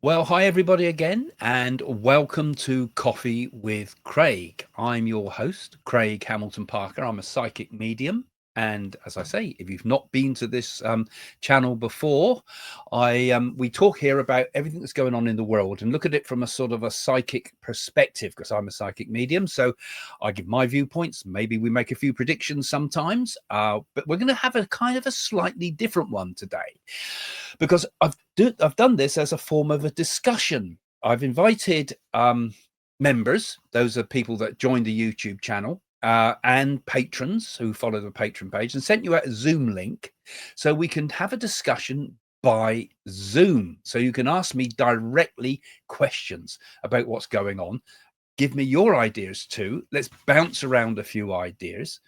Well, hi everybody again, and welcome to Coffee with Craig. I'm your host, Craig Hamilton Parker. I'm a psychic medium, and as I say, if you've not been to this channel before, we talk here about everything that's going on in the world and look at it from a sort of a psychic perspective, because I'm a psychic medium. So I give my viewpoints. Maybe we make a few predictions sometimes, but we're going to have a kind of a slightly different one today, because I've done this as a form of a discussion. I've invited members, those are people that join the YouTube channel, and patrons who follow the Patreon page, and sent you out a Zoom link so we can have a discussion by Zoom. So you can ask me directly questions about what's going on. Give me your ideas too. Let's bounce around a few ideas.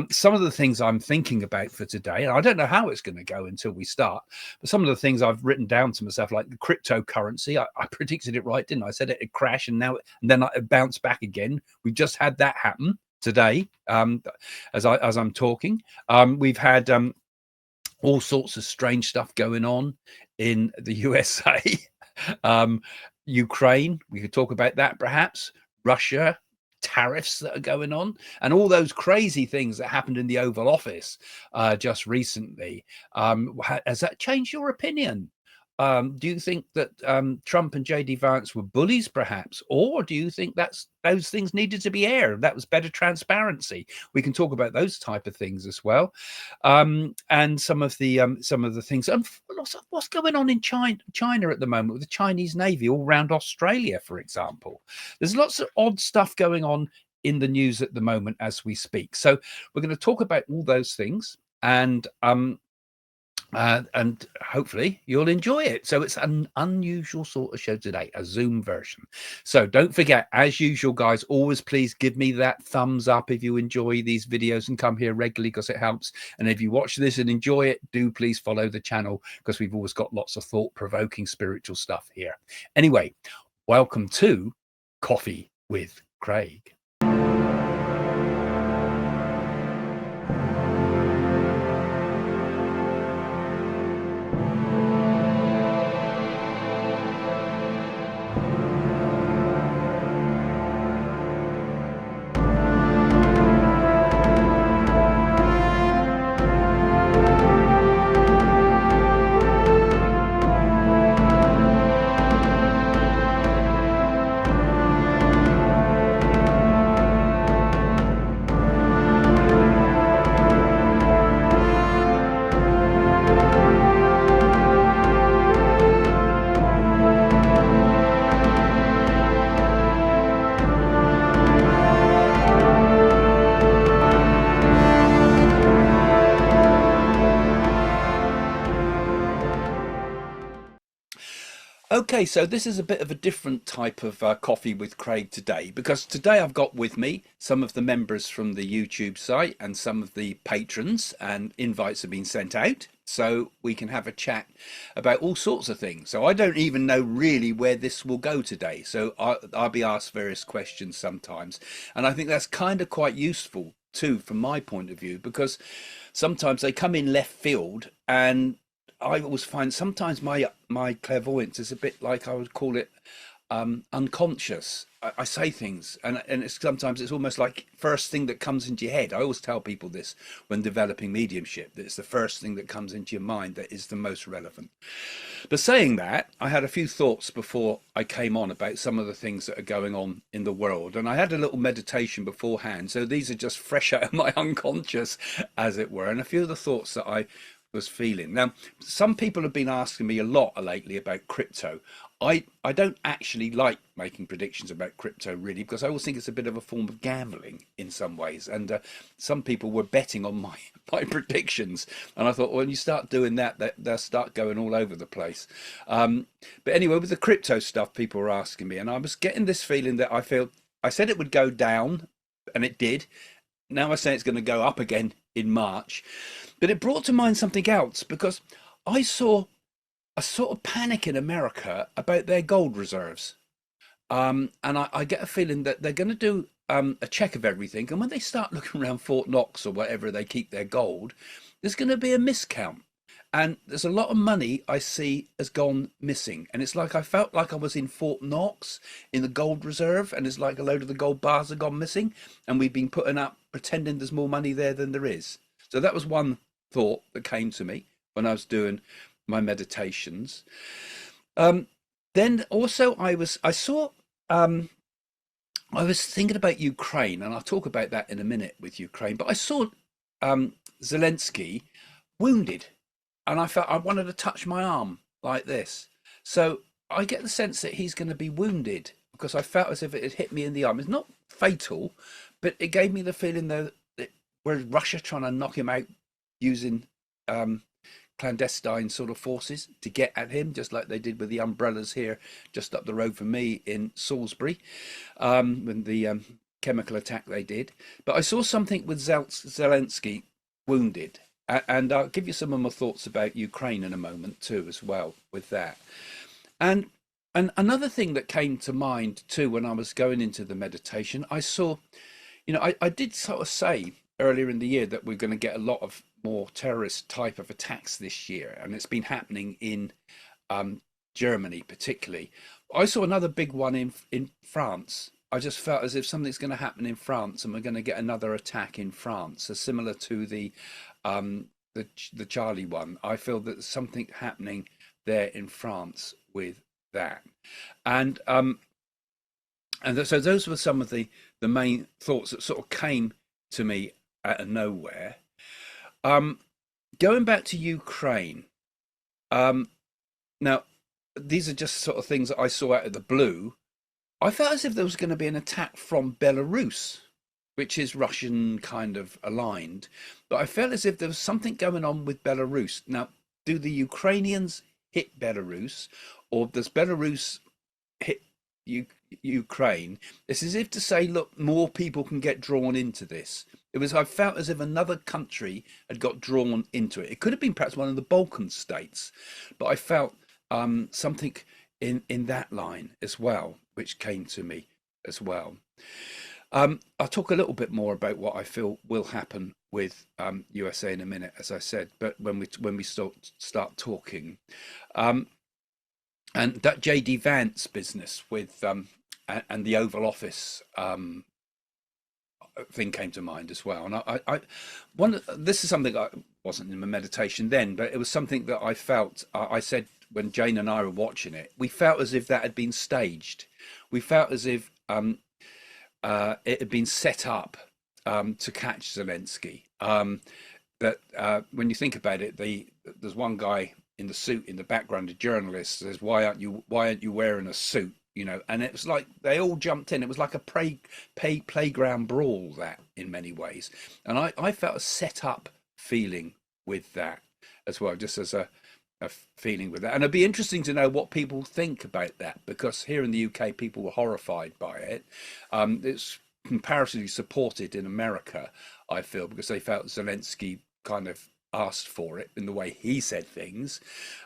Some of the things I'm thinking about for today, and I don't know how it's going to go until we start, but some of the things I've written down to myself, like the cryptocurrency, I predicted it right, didn't I? I said it'd crash, and then it bounced back again. We've just had that happen today, as I'm talking. We've had all sorts of strange stuff going on in the USA. Ukraine, we could talk about that perhaps. Russia, tariffs that are going on, and all those crazy things that happened in the Oval Office just recently. Has that changed your opinion? Do you think that Trump and JD Vance were bullies, perhaps, or do you think those things needed to be aired? That was better transparency. We can talk about those type of things as well, and some of the things. What's going on in China at the moment with the Chinese Navy all around Australia, for example? There's lots of odd stuff going on in the news at the moment as we speak. So we're going to talk about all those things, and hopefully you'll enjoy it. So it's an unusual sort of show today, a Zoom version. So don't forget, as usual, guys, always please give me that thumbs up if you enjoy these videos and come here regularly, because it helps. And if you watch this and enjoy it, do please follow the channel, because we've always got lots of thought-provoking spiritual stuff here. Anyway, welcome to Coffee with Craig. Okay, so this is a bit of a different type of coffee with Craig today, because today I've got with me some of the members from the YouTube site and some of the patrons, and invites have been sent out so we can have a chat about all sorts of things. So I don't even know really where this will go today. So I'll be asked various questions sometimes, and I think that's kind of quite useful too from my point of view, because sometimes they come in left field, and I always find sometimes my clairvoyance is a bit like, I would call it unconscious. I say things, and sometimes it's almost like first thing that comes into your head. I always tell people this when developing mediumship, that it's the first thing that comes into your mind that is the most relevant. But saying that, I had a few thoughts before I came on about some of the things that are going on in the world, and I had a little meditation beforehand. So these are just fresh out of my unconscious, as it were, and a few of the thoughts that I was feeling. Now, some people have been asking me a lot lately about crypto. I don't actually like making predictions about crypto, really, because I always think it's a bit of a form of gambling in some ways, and some people were betting on my predictions, and I thought, well, when you start doing that, they'll start going all over the place. But anyway, with the crypto stuff, people were asking me, and I was getting this feeling that I said it would go down, and it did. Now I say it's going to go up again in March. But it brought to mind something else, because I saw a sort of panic in America about their gold reserves. And I get a feeling that they're going to do a check of everything. And when they start looking around Fort Knox or wherever they keep their gold, there's going to be a miscount. And there's a lot of money I see has gone missing. And it's like I felt like I was in Fort Knox in the gold reserve, and it's like a load of the gold bars have gone missing, and we've been putting up pretending there's more money there than there is. So that was one thought that came to me when I was doing my meditations. Um, then also um, I was thinking about Ukraine, and I'll talk about that in a minute with Ukraine. But I saw Zelensky wounded, and I felt I wanted to touch my arm like this. So I get the sense that he's going to be wounded because I felt as if it had hit me in the arm. It's not fatal, but it gave me the feeling though that whereas Russia trying to knock him out using um, clandestine sort of forces to get at him, just like they did with the umbrellas here just up the road from me in Salisbury, when the chemical attack they did. But I saw something with Zelensky wounded. And I'll give you some of my thoughts about Ukraine in a moment too, as well with that. And and another thing that came to mind too when I was going into the meditation, I saw, I did sort of say earlier in the year that we're going to get a lot of more terrorist type of attacks this year, and it's been happening in um, Germany particularly. I saw another big one in France. I just felt as if something's going to happen in France, and we're going to get another attack in France, so similar to um, the Charlie one. I feel that there's something happening there in France with that, and so those were some of the main thoughts that sort of came to me out of nowhere. Um, Going back to Ukraine, um, now these are just sort of things that I saw out of the blue. I felt as if there was going to be an attack from Belarus, which is Russian kind of aligned, but I felt as if there was something going on with Belarus. Now, do the Ukrainians hit Belarus, or does Belarus hit U- Ukraine? It's as if to say, look, more people can get drawn into this. I felt as if another country had got drawn into it. It could have been perhaps one of the Balkan states, but I felt something in that line as well, which came to me as well. I'll talk a little bit more about what I feel will happen with USA in a minute, as I said. But when we start talking, um, and that JD Vance business with and the Oval Office thing came to mind as well. And this is something I wasn't in my meditation then, but it was something that I felt. I said when Jane and I were watching it, we felt as if that had been staged. We felt as if it had been set up to catch Zelensky. That when you think about it, there's one guy in the suit in the background, a journalist says, why aren't you wearing a suit? And it was like they all jumped in. It was like a playground brawl, that in many ways. And I felt a set up feeling with that as well, just as a feeling with that. And it'd be interesting to know what people think about that, because here in the UK, people were horrified by it. It's comparatively supported in America, I feel, because they felt Zelensky kind of asked for it in the way he said things.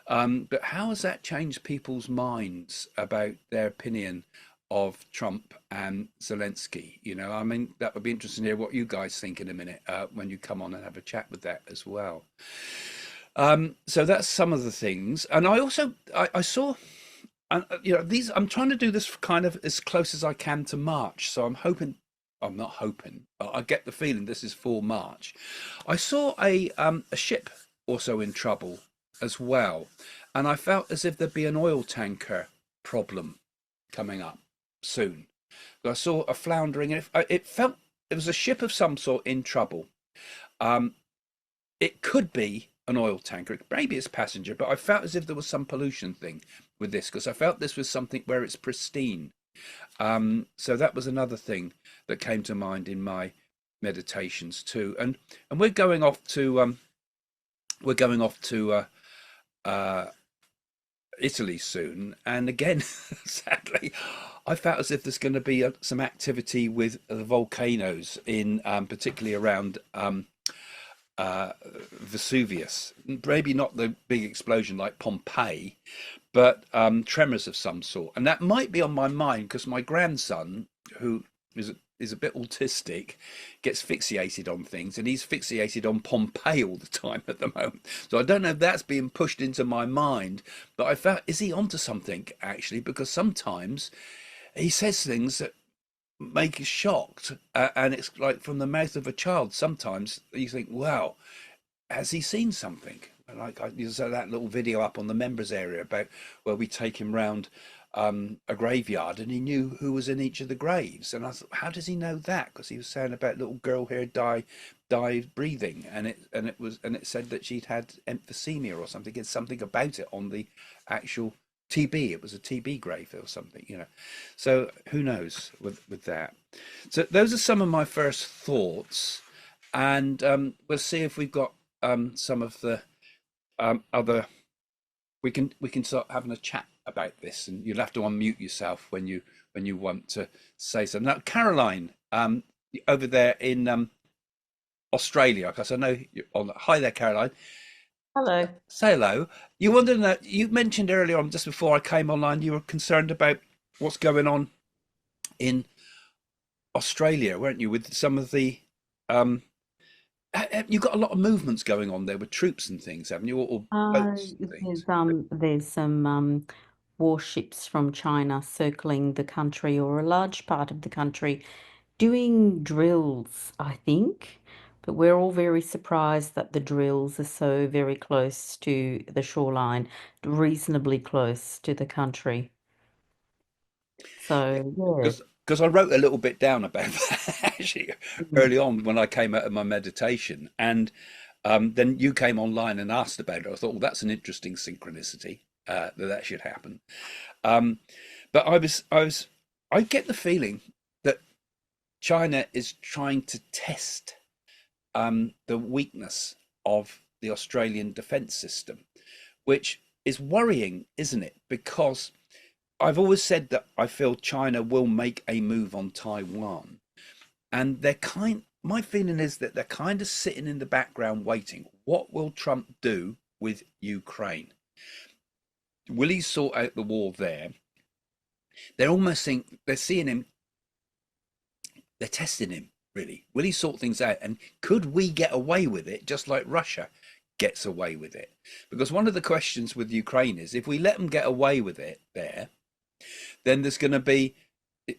But how has that changed people's minds about their opinion of Trump and Zelensky? I mean, that would be interesting to hear what you guys think in a minute when you come on and have a chat with that as well. So that's some of the things. And I also I saw, and these, I'm trying to do this kind of as close as I can to March. So I'm not hoping, but I get the feeling this is for March. I saw a ship also in trouble as well, and I felt as if there'd be an oil tanker problem coming up soon. I saw a floundering, and it felt it was a ship of some sort in trouble. Um, it could be an oil tanker, maybe it's passenger, but I felt as if there was some pollution thing with this, because I felt this was something where it's pristine. So that was another thing that came to mind in my meditations too. And we're going off to uh, Italy soon, and again, sadly, I felt as if there's going to be some activity with the volcanoes in particularly around Vesuvius. Maybe not the big explosion like Pompeii, but tremors of some sort. And that might be on my mind because my grandson, who is a bit autistic, gets fixated on things, and he's fixated on Pompeii all the time at the moment. So I don't know if that's being pushed into my mind, but I felt, is he onto something actually? Because sometimes he says things that make us shocked, and it's like from the mouth of a child. Sometimes you think, wow, has he seen something? Like you saw that little video up on the members area about where we take him round a graveyard, and he knew who was in each of the graves. And I thought, how does he know that? Because he was saying about little girl here die breathing, and it said that she'd had emphysema or something. It's something about it on the actual TB. It was a TB grave or something, you know. So who knows with that. So those are some of my first thoughts, and we'll see if we've got some of the other. We can start having a chat about this, and you'll have to unmute yourself when you want to say something. Now, Caroline, over there in Australia, because I know you're on. Hi there, Caroline. Hello. Say hello. You wanted to know, you mentioned earlier on, just before I came online, you were concerned about what's going on in Australia, weren't you? With some of the um, you've got a lot of movements going on there with troops and things, haven't you? Or boats and things. There's some warships from China circling the country or a large part of the country doing drills, I think. But we're all very surprised that the drills are so very close to the shoreline, reasonably close to the country. So, yeah. Because I wrote a little bit down about that actually Mm. early on when I came out of my meditation, and then you came online and asked about it. I thought, well, that's an interesting synchronicity that should happen. Um, but I get the feeling that China is trying to test the weakness of the Australian defence system, which is worrying, isn't it? Because I've always said that I feel China will make a move on Taiwan, and my feeling is that they're kind of sitting in the background waiting. What will Trump do with Ukraine? Will he sort out the war there? They're almost think they're seeing him, they're testing him really. Will he sort things out? And could we get away with it just like Russia gets away with it? Because one of the questions with Ukraine is, if we let them get away with it there, then there's going to be,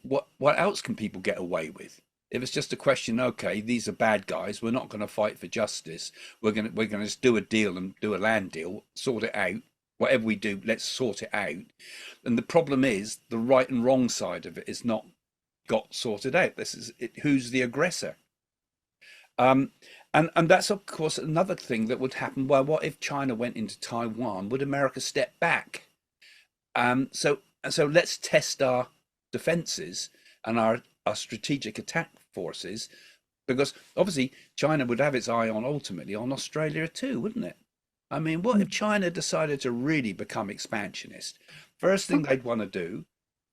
what else can people get away with? If it's just a question, okay, these are bad guys, we're not going to fight for justice. We're going to just do a deal and do a land deal, sort it out. Whatever we do, let's sort it out. And the problem is the right and wrong side of it is not got sorted out. This is it, who's the aggressor? Um, and that's of course another thing that would happen. Well, what if China went into Taiwan? Would America step back? So let's test our defenses and our strategic attack forces, because obviously China would have its eye on ultimately on Australia too, wouldn't it? I mean, what if China decided to really become expansionist? First thing they'd want to do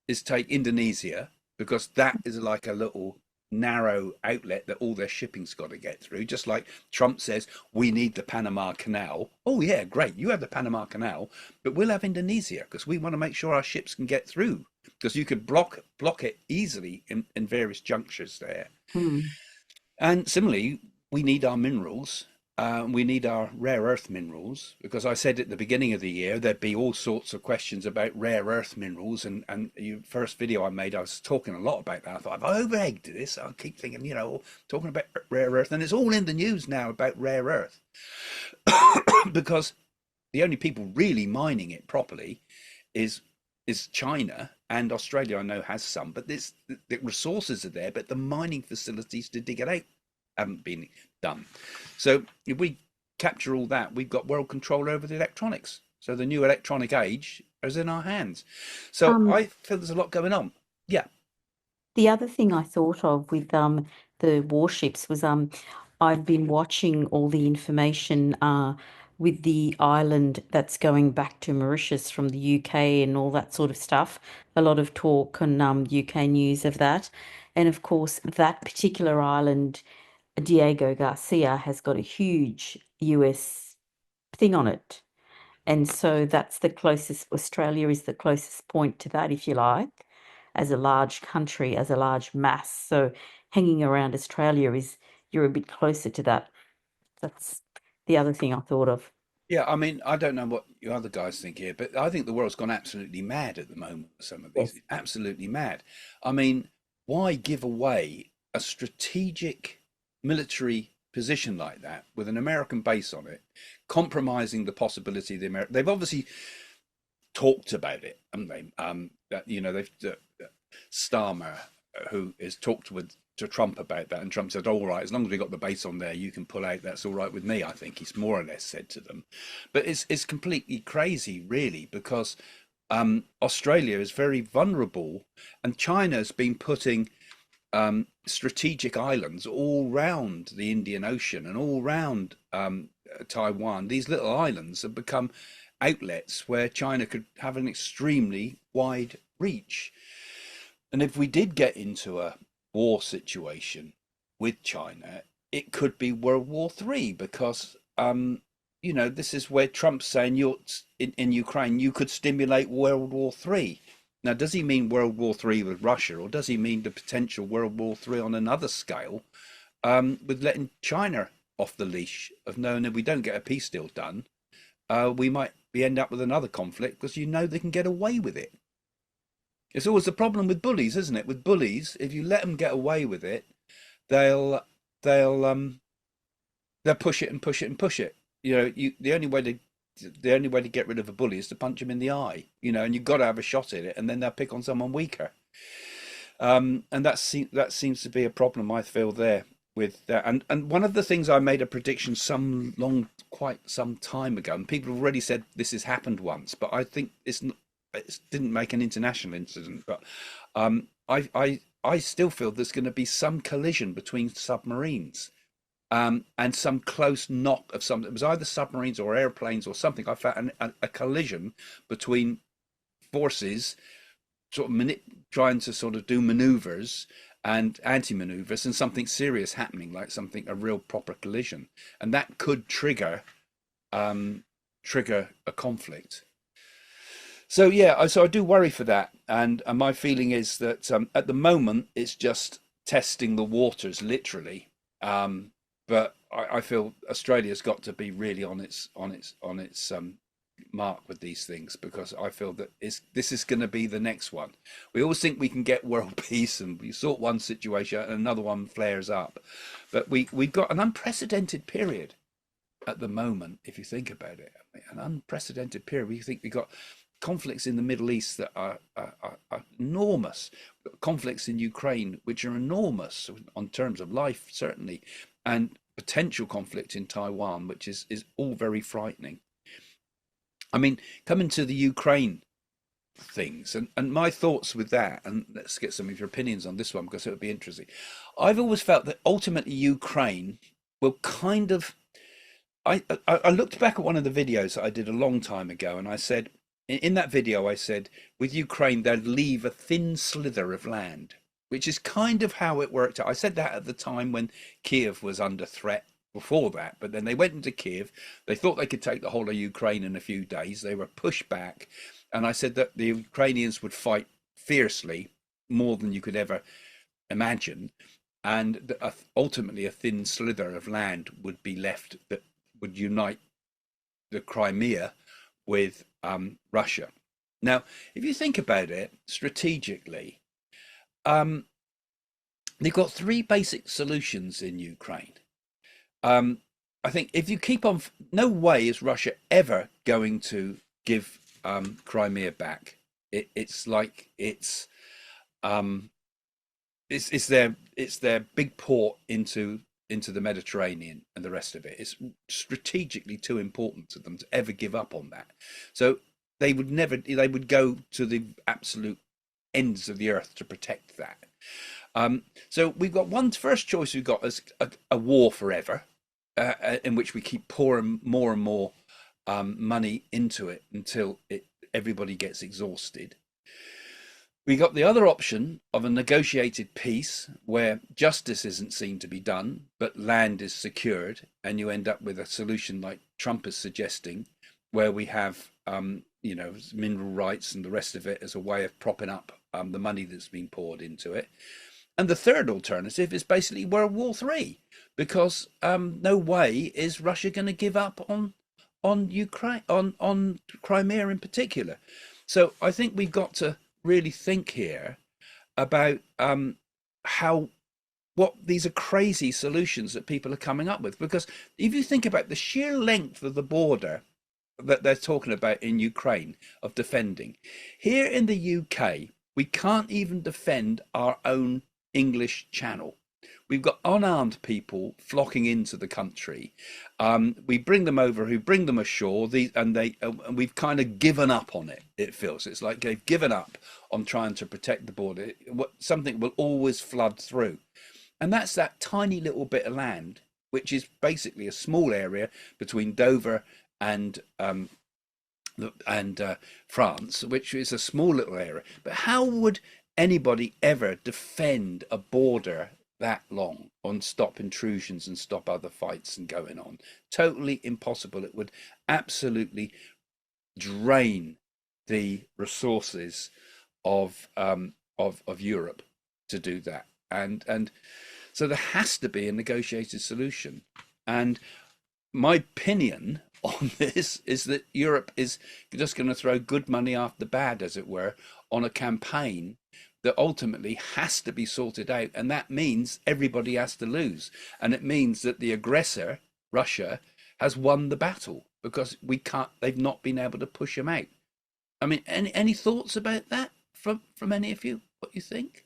is take Indonesia, because that is like a little narrow outlet that all their shipping's got to get through. Just like Trump says, we need the Panama Canal. Oh yeah, great, you have the Panama Canal, but we'll have Indonesia because we want to make sure our ships can get through. Because you could block it easily in various junctures there. Mm. And similarly, we need our minerals. We need our rare earth minerals, because I said at the beginning of the year there'd be all sorts of questions about rare earth minerals. And the first video I made, I was talking a lot about that. I thought, I've over-egged this. I keep thinking, talking about rare earth. And it's all in the news now about rare earth, because the only people really mining it properly is China, and Australia I know has some, but the resources are there, but the mining facilities to dig it out haven't been done. So if we capture all that, we've got world control over the electronics. So the new electronic age is in our hands. So Um, I feel there's a lot going on. Yeah. The other thing I thought of with the warships was I've been watching all the information with the island that's going back to Mauritius from the UK and all that sort of stuff. A lot of talk on UK news of that. And of course, that particular island, Diego Garcia, has got a huge US thing on it. And so that's the closest, Australia is the closest point to that, if you like. as a large country, as a large mass. So hanging around Australia is you're a bit closer to that. That's the other thing I thought of. Yeah, I mean, I don't know what you other guys think here, but I think the world's gone absolutely mad at the moment with some of these. Yes. Absolutely mad. I mean, why give away a strategic military position like that with an American base on it, compromising the possibility of the American? They've obviously talked about it, haven't they? That they've Starmer, who has talked with to Trump about that, and Trump said, "All right, as long as we got the base on there, you can pull out. That's all right with me." I think he's more or less said to them, but it's completely crazy, really, because Australia is very vulnerable, and China's been putting strategic islands all round the Indian Ocean and all round Taiwan. These little islands have become outlets where China could have an extremely wide reach. And if we did get into a war situation with China, it could be World War III because, this is where Trump's saying you're in Ukraine, you could stimulate World War III. Now, does he mean World War III with Russia, or does he mean the potential World War III on another scale, with letting China off the leash of knowing if we don't get a peace deal done, we might end up with another conflict because they can get away with it. It's always the problem with bullies, isn't it? With bullies, if you let them get away with it, they'll they'll push it and push it and push it. The only way to get rid of a bully is to punch him in the eye. And you've got to have a shot at it, and then they'll pick on someone weaker. And that seems to be a problem I feel there with that. And one of the things I made a prediction quite some time ago, and people have already said this has happened once, but I think it didn't make an international incident. But I still feel there's going to be some collision between submarines. And some close knock of some. It was either submarines or airplanes or something. I found a collision between forces, sort of trying to sort of do maneuvers and anti-maneuvers, and something serious happening, like a real proper collision, and that could trigger a conflict. So yeah, so I do worry for that, and my feeling is that at the moment it's just testing the waters, literally. But I feel Australia's got to be really on its mark with these things, because I feel that this is going to be the next one. We always think we can get world peace, and we sort one situation and another one flares up, but we've got an unprecedented period at the moment. If you think about it, an unprecedented period. We think we've got conflicts in the Middle East that are enormous, conflicts in Ukraine which are enormous on terms of life, certainly, and potential conflict in Taiwan, which is all very frightening. I mean, coming to the Ukraine things, and my thoughts with that, and let's get some of your opinions on this one because it would be interesting. I've always felt that ultimately Ukraine will kind of. I looked back at one of the videos that I did a long time ago, and I said, in that video, I said, with Ukraine, they'd leave a thin slither of land, which is kind of how it worked out. I said that at the time when Kiev was under threat before that, but then they went into Kiev. They thought they could take the whole of Ukraine in a few days. They were pushed back. And I said that the Ukrainians would fight fiercely, more than you could ever imagine. And ultimately a thin slither of land would be left that would unite the Crimea with Russia. Now, if you think about it strategically, they've got three basic solutions in Ukraine. I think if you keep on, no way is Russia ever going to give Crimea back. It's their big port into the Mediterranean and the rest of it. It's strategically too important to them to ever give up on that. So they would go to the absolute ends of the earth to protect that. So we've got first choice we've got is a war forever, in which we keep pouring more and more money into it until everybody gets exhausted. We got the other option of a negotiated peace where justice isn't seen to be done, but land is secured, and you end up with a solution like Trump is suggesting, where we have mineral rights and the rest of it as a way of propping up the money that's been poured into it. And the third alternative is basically World War III, because no way is Russia going to give up on Ukraine, on Crimea in particular. So I think we've got to really think here about how what these are crazy solutions that people are coming up with. Because if you think about the sheer length of the border that they're talking about in Ukraine of defending, here in the UK, we can't even defend our own English Channel. We've got unarmed people flocking into the country. We bring them over, who bring them ashore, and we've kind of given up on it. It feels it's like they've given up on trying to protect the border. Something will always flood through, and that's that tiny little bit of land, which is basically a small area between Dover and France, which is a small little area. But how would anybody ever defend a border that long and stop intrusions and stop other fights and going on? Totally impossible. It would absolutely drain the resources of Europe to do that. And so there has to be a negotiated solution. And my opinion on this is that Europe is just going to throw good money after bad, as it were, on a campaign that ultimately has to be sorted out. And that means everybody has to lose. And it means that the aggressor, Russia, has won the battle, because they've not been able to push them out. I mean, any thoughts about that from any of you? What you think?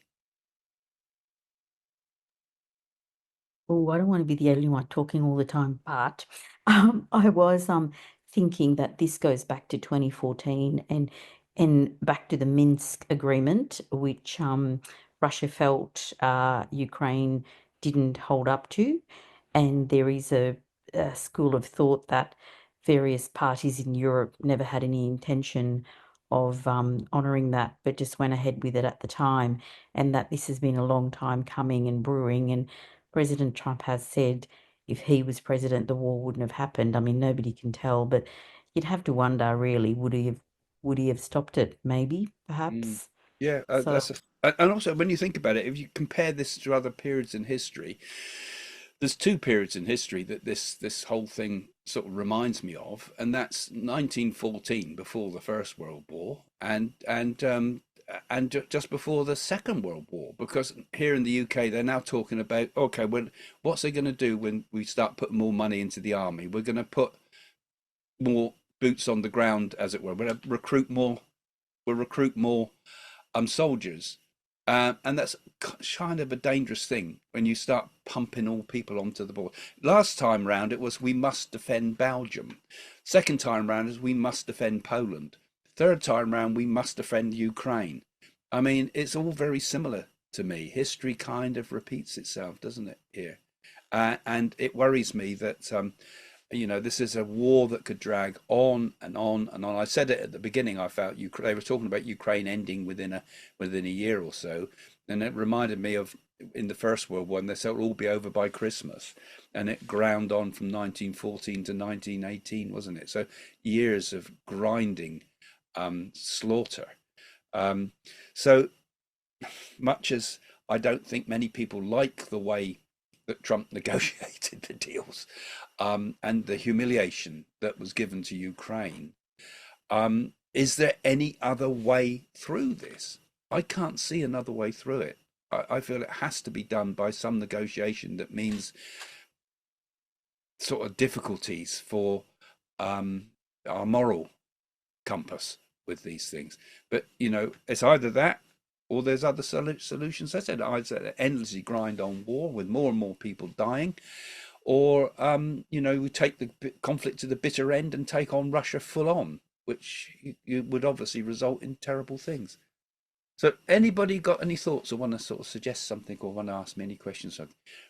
Oh, I don't want to be the only one talking all the time, but I was thinking that this goes back to 2014 and back to the Minsk agreement, which Russia felt Ukraine didn't hold up to. And there is a school of thought that various parties in Europe never had any intention of honouring that, but just went ahead with it at the time, and that this has been a long time coming and brewing. And President Trump has said if he was president, the war wouldn't have happened. I mean, nobody can tell, but you'd have to wonder, really, would he have stopped it? Maybe, Mm. perhaps. Yeah, So, and also when you think about it, if you compare this to other periods in history, there's two periods in history that this whole thing sort of reminds me of, and that's 1914, before the First World War, and just before the Second World War. Because here in the UK, they're now talking about, okay, well, what's they going to do when we start putting more money into the army? We're going to put more boots on the ground, as it were. We're going to recruit more. We'll recruit more soldiers. And that's kind of a dangerous thing when you start pumping all people onto the board. Last time round, it was we must defend Belgium. Second time round is we must defend Poland. Third time round, we must defend Ukraine. I mean, it's all very similar to me. History kind of repeats itself, doesn't it, here? And it worries me that this is a war that could drag on and on and on. I said it at the beginning. I felt they were talking about Ukraine ending within a year or so, and it reminded me of in the First World War. They said it'll all be over by Christmas, and it ground on from 1914 to 1918, wasn't it? So years of grinding slaughter. So much as I don't think many people like the way that Trump negotiated the deals, and the humiliation that was given to Ukraine. Is there any other way through this? I can't see another way through it. I feel it has to be done by some negotiation that means sort of difficulties for our moral compass with these things. But, it's either that or there's other solutions. I said endlessly grind on war with more and more people dying, or we take the conflict to the bitter end and take on Russia full on, which would obviously result in terrible things. So anybody got any thoughts or want to sort of suggest something or want to ask me any questions?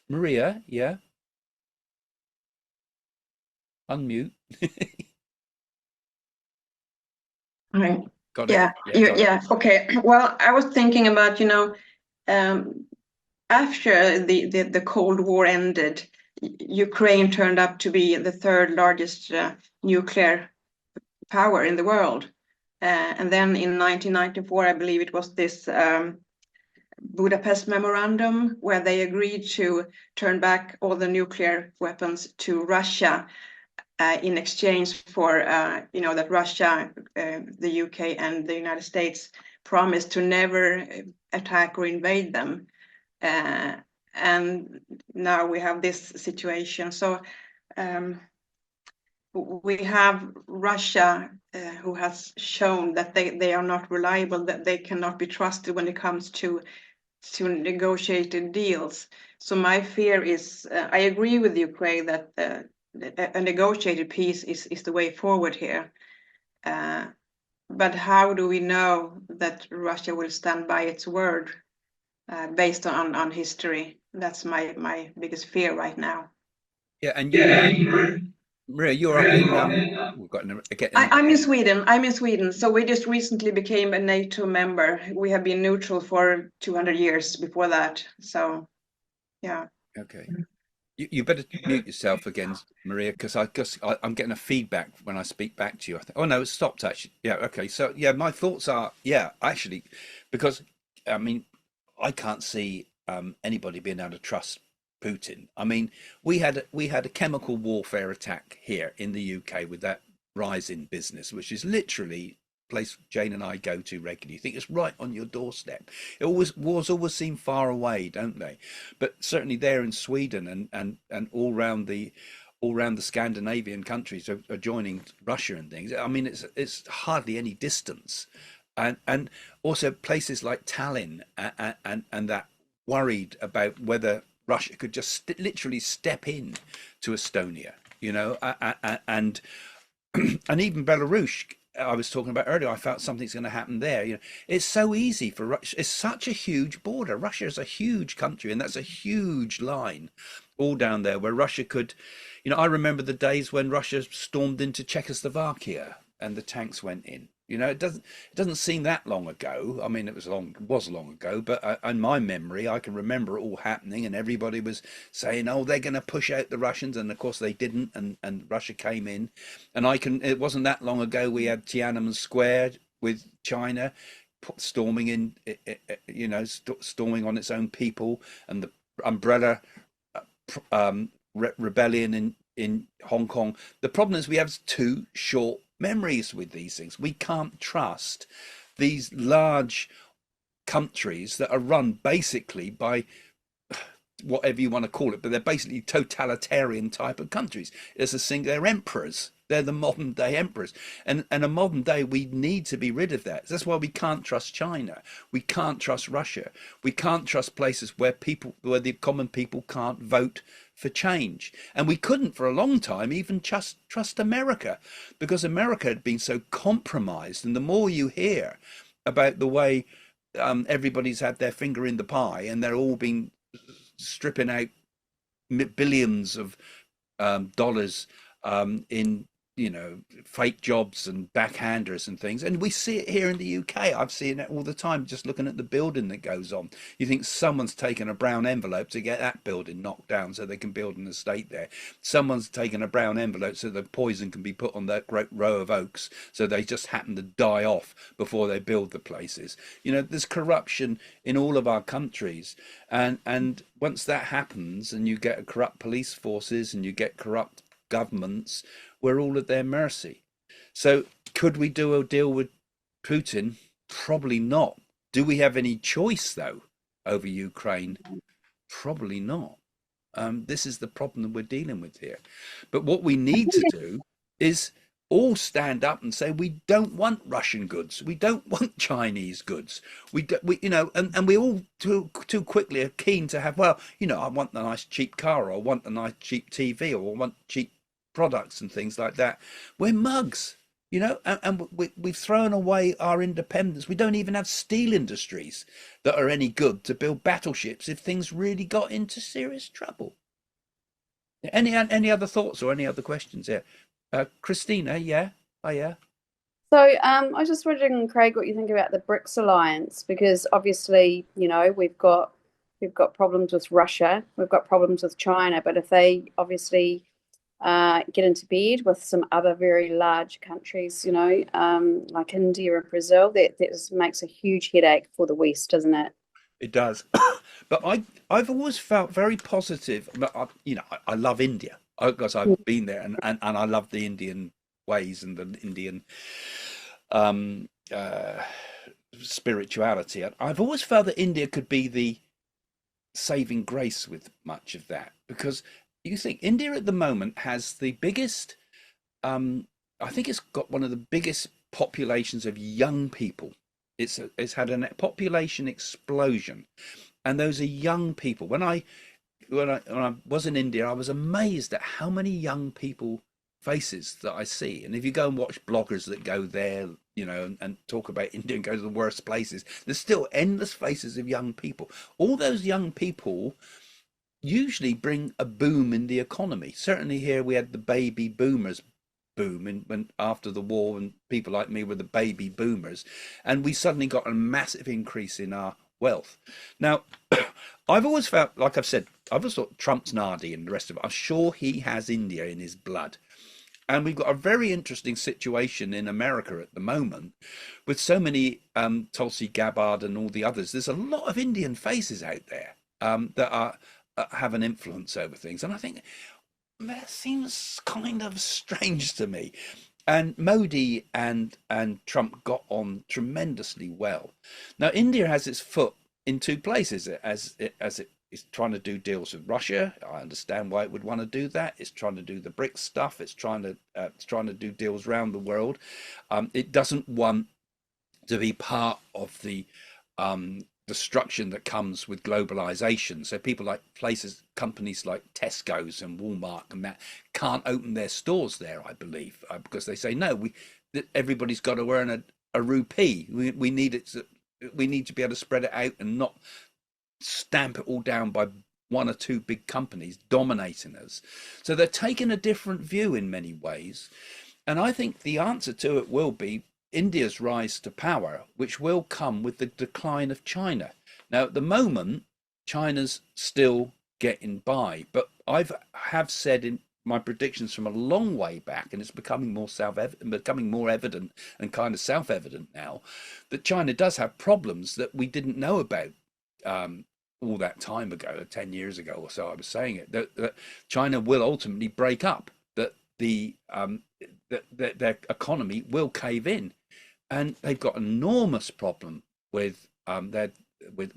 Maria, yeah, unmute. Right. Got Yeah. it. Yeah, got it. Yeah. Okay. Well, I was thinking about, after the Cold War ended, Ukraine turned up to be the third largest nuclear power in the world. And then in 1994, I believe it was this Budapest memorandum where they agreed to turn back all the nuclear weapons to Russia in exchange for, that Russia, the UK, and the United States promised to never attack or invade them. And now we have this situation. So we have Russia who has shown that they are not reliable, that they cannot be trusted when it comes to negotiated deals. So my fear is, I agree with you, Craig, that a negotiated peace is the way forward here. But how do we know that Russia will stand by its word based on history? That's my biggest fear right now. Yeah, and Maria, you're up in we've got I'm in Sweden. I'm in Sweden. So we just recently became a NATO member. We have been neutral for 200 years before that. So, yeah. Okay. You better mute yourself again, Maria, because I'm getting a feedback when I speak back to you. Oh no, it stopped actually. Yeah, okay. So yeah, my thoughts are actually, because I mean, I can't see anybody being able to trust Putin. I mean, we had a chemical warfare attack here in the UK with that Rising business, which is literally place Jane and I go to regularly. You think it's right on your doorstep. Wars always seem far away, don't they? But certainly there in Sweden and all round the Scandinavian countries are joining Russia and things. I mean, it's hardly any distance, and also places like Tallinn and that worried about whether Russia could just literally step in to Estonia, and and even Belarus. I was talking about earlier, I felt something's going to happen there. It's so easy for Russia. It's such a huge border. Russia is a huge country, and that's a huge line all down there where Russia could, I remember the days when Russia stormed into Czechoslovakia and the tanks went in. It doesn't seem that long ago. I mean, it was long ago, but in my memory, I can remember it all happening, and everybody was saying, "Oh, they're going to push out the Russians," and of course they didn't, and Russia came in. And it wasn't that long ago we had Tiananmen Square with China storming in, storming on its own people, and the umbrella rebellion in Hong Kong. The problem is we have too short memories with these things. We can't trust these large countries that are run basically by whatever you want to call it, but they're basically totalitarian type of countries. They're emperors. They're the modern day emperors, and a modern day we need to be rid of that. That's why we can't trust China. We can't trust Russia. We can't trust places where the common people can't vote for change. And we couldn't for a long time even trust America, because America had been so compromised. And the more you hear about the way everybody's had their finger in the pie and they're all been stripping out billions of dollars in fake jobs and backhanders and things, and we see it here in the UK. I've seen it all the time, just looking at the building that goes on. You think someone's taken a brown envelope to get that building knocked down so they can build an estate there. Someone's taken a brown envelope so the poison can be put on that great row of oaks so they just happen to die off before they build the places. There's corruption in all of our countries, and once that happens and you get corrupt police forces and you get corrupt governments, we're all at their mercy. So could we do a deal with Putin? Probably not. Do we have any choice though over Ukraine? Probably not. This is the problem that we're dealing with here. But what we need to do is all stand up and say we don't want Russian goods, we don't want Chinese goods, and we all too quickly are keen to have, I want a nice cheap car, or I want a nice cheap TV, or I want cheap products and things like that. We're mugs, and we've thrown away our independence. We don't even have steel industries that are any good to build battleships if things really got into serious trouble. Any other thoughts or any other questions here? Christina, yeah. Oh, yeah. So I was just wondering, Craig, what you think about the BRICS alliance, because obviously, we've got problems with Russia, we've got problems with China, but if they obviously get into bed with some other very large countries, like India and Brazil. That just makes a huge headache for the West, doesn't it? It does. But I've always felt very positive. But I love India because I've been there, and I love the Indian ways and the Indian um, uh, spirituality. And I've always felt that India could be the saving grace with much of that, because you think India at the moment has the biggest, I think it's got one of the biggest populations of young people. It's had a population explosion, and those are young people. When I was in India, I was amazed at how many young people faces that I see. And if you go and watch bloggers that go there, and talk about India and go to the worst places, there's still endless faces of young people. All those young people usually bring a boom in the economy. Certainly here we had the baby boomers boom when after the war, and people like me were the baby boomers, and we suddenly got a massive increase in our wealth. Now, I've always felt, like I've said, I've always thought Trump's NAADI and the rest of it. I'm sure he has India in his blood. And we've got a very interesting situation in America at the moment with so many Tulsi Gabbard and all the others. There's a lot of Indian faces out there that have an influence over things. And I think that seems kind of strange to me. And Modi and Trump got on tremendously well. Now, India has its foot in two places as it is trying to do deals with Russia. I understand why it would want to do that. It's trying to do the BRICS stuff. It's trying to do deals around the world. It doesn't want to be part of the destruction that comes with globalization. So people like companies like Tesco's and Walmart and that can't open their stores there, I believe, because they say no. Everybody's got to earn a rupee. We need it. We need to be able to spread it out and not stamp it all down by one or two big companies dominating us. So they're taking a different view in many ways. And I think the answer to it will be India's rise to power, which will come with the decline of China. Now, at the moment, China's still getting by, but have said in my predictions from a long way back, and it's becoming more evident and kind of self-evident now, that China does have problems that we didn't know about all that time ago, 10 years ago or so. I was saying it, that China will ultimately break up, that their economy will cave in, and they've got an enormous problem with with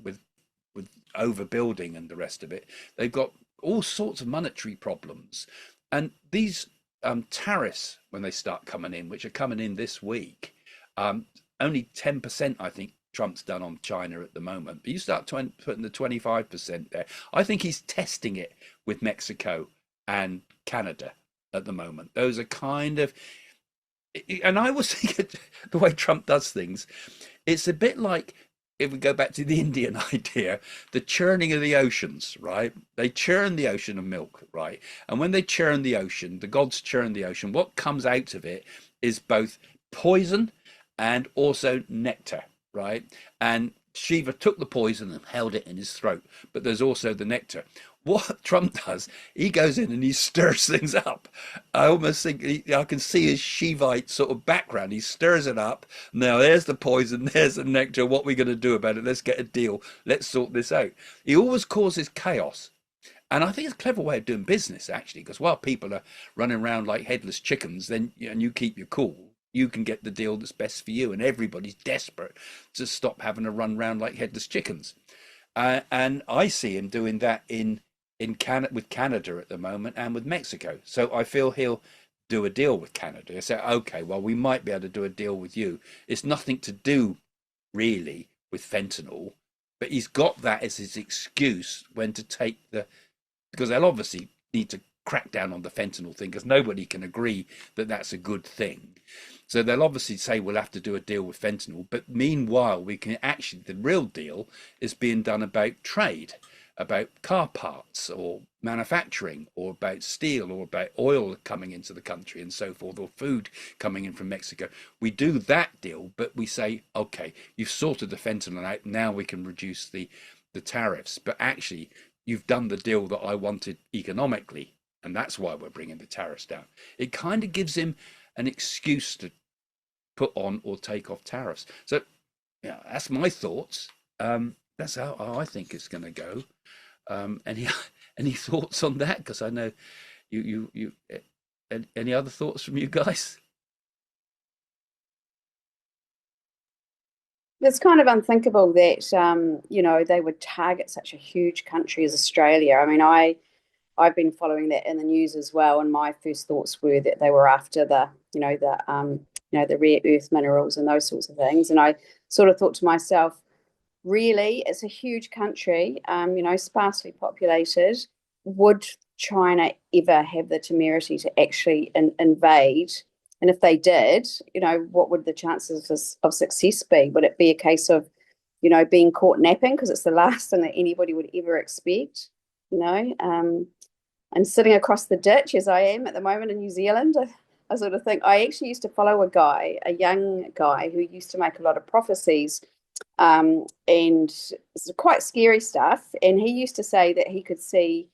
overbuilding and the rest of it. They've got all sorts of monetary problems, and these tariffs, when they start coming in, which are coming in this week, only 10%, I think, Trump's done on China at the moment. But you start putting the 25% there. I think he's testing it with Mexico and Canada at the moment. Those are kind of, and I was thinking the way Trump does things, it's a bit like, if we go back to the Indian idea, the churning of the oceans, right? They churn the ocean of milk, right? And when they churn the ocean, the gods churn the ocean, what comes out of it is both poison and also nectar, right? And Shiva took the poison and held it in his throat, but there's also the nectar. What Trump does, he goes in and he stirs things up. I almost think I can see his Shivite sort of background. He stirs it up. Now there's the poison, there's the nectar. What are we going to do about it? Let's get a deal. Let's sort this out. He always causes chaos. And I think it's a clever way of doing business, actually, because while people are running around like headless chickens, then and you keep your cool, you can get the deal that's best for you. And everybody's desperate to stop having to run around like headless chickens. And I see him doing that with Canada at the moment and with Mexico. So I feel he'll do a deal with Canada. He'll say, okay, well, we might be able to do a deal with you. It's nothing to do really with fentanyl, but he's got that as his excuse when to take because they'll obviously need to crack down on the fentanyl thing, because nobody can agree that that's a good thing. So they'll obviously say we'll have to do a deal with fentanyl, but meanwhile the real deal is being done about trade, about car parts or manufacturing, or about steel, or about oil coming into the country and so forth, or food coming in from Mexico. We do that deal, but we say, okay, you've sorted the fentanyl out, now we can reduce the tariffs. But actually, you've done the deal that I wanted economically, and that's why we're bringing the tariffs down. It kind of gives him an excuse to put on or take off tariffs. So yeah, that's my thoughts. That's how I think it's going to go. Any any thoughts on that? Because I know you any other thoughts from you guys? It's kind of unthinkable that you know, they would target such a huge country as Australia. I mean, I've been following that in the news as well, and my first thoughts were that they were after the the rare earth minerals and those sorts of things. And I sort of thought to myself, really, it's a huge country, sparsely populated. Would China ever have the temerity to actually invade? And if they did, what would the chances of success be? Would it be a case of, being caught napping because it's the last thing that anybody would ever expect? And sitting across the ditch as I am at the moment in New Zealand, I sort of think I actually used to follow a young guy who used to make a lot of prophecies, and it's quite scary stuff. And he used to say that he could see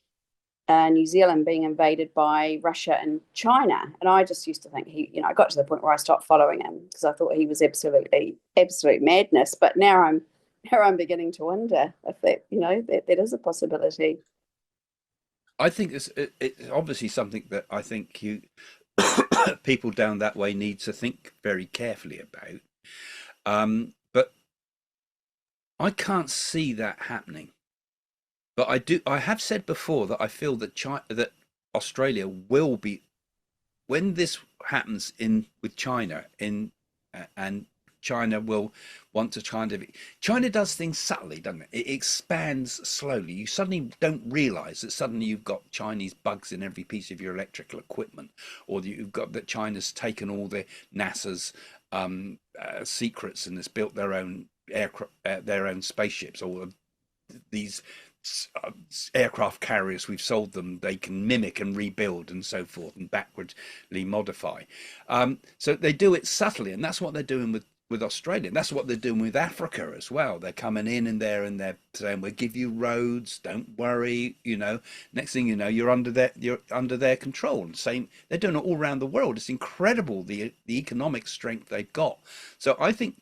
New Zealand being invaded by Russia and China. And I just used to think I got to the point where I stopped following him because I thought he was absolute madness. But now I'm beginning to wonder if that is a possibility. I think it's obviously something that I think people down that way need to think very carefully about. But I can't see that happening. But I have said before that I feel that that Australia will be, when this happens with China and China will want to China does things subtly, doesn't it? It expands slowly. You suddenly don't realize that suddenly you've got Chinese bugs in every piece of your electrical equipment, or that you've got that China's taken all the NASA's secrets and has built their own their own spaceships, or these aircraft carriers we've sold them, they can mimic and rebuild and so forth and backwardly modify. So they do it subtly, and that's what they're doing with Australia. And that's what they're doing with Africa as well. They're coming in there and they're saying, we'll give you roads, don't worry, next thing you know, you're under their control. And same, they're doing it all around the world. It's incredible the economic strength they've got. So I think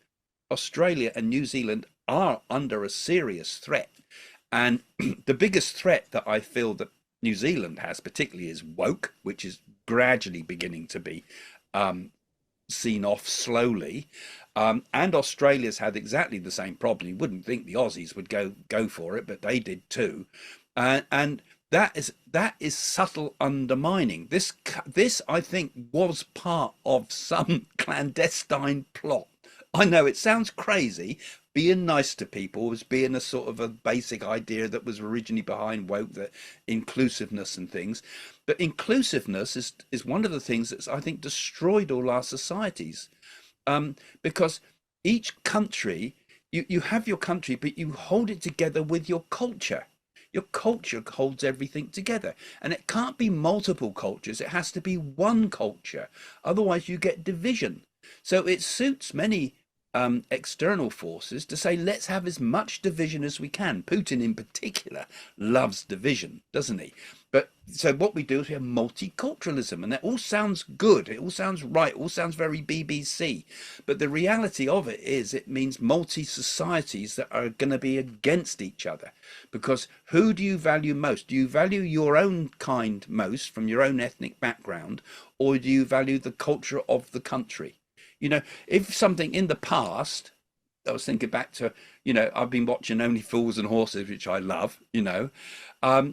Australia and New Zealand are under a serious threat. And the biggest threat that I feel that New Zealand has particularly is woke, which is gradually beginning to be seen off slowly. And Australia's had exactly the same problem. You wouldn't think the Aussies would go for it, but they did too. And that is subtle undermining. This I think was part of some clandestine plot. I know it sounds crazy. Being nice to people was being a sort of a basic idea that was originally behind woke, that inclusiveness and things. But inclusiveness is one of the things that's, I think, destroyed all our societies. Because each country, you have your country, but you hold it together with your culture. Your culture holds everything together. And it can't be multiple cultures. It has to be one culture. Otherwise, you get division. So it suits many external forces to say, let's have as much division as we can. Putin in particular loves division, doesn't he? But so what we do is we have multiculturalism, and that all sounds good, it all sounds right, it all sounds very BBC, but the reality of it is it means multi-societies that are going to be against each other. Because who do you value most? Do you value your own kind most from your own ethnic background, or do you value the culture of the country? If something in the past, I was thinking back to, I've been watching Only Fools and Horses, which I love, a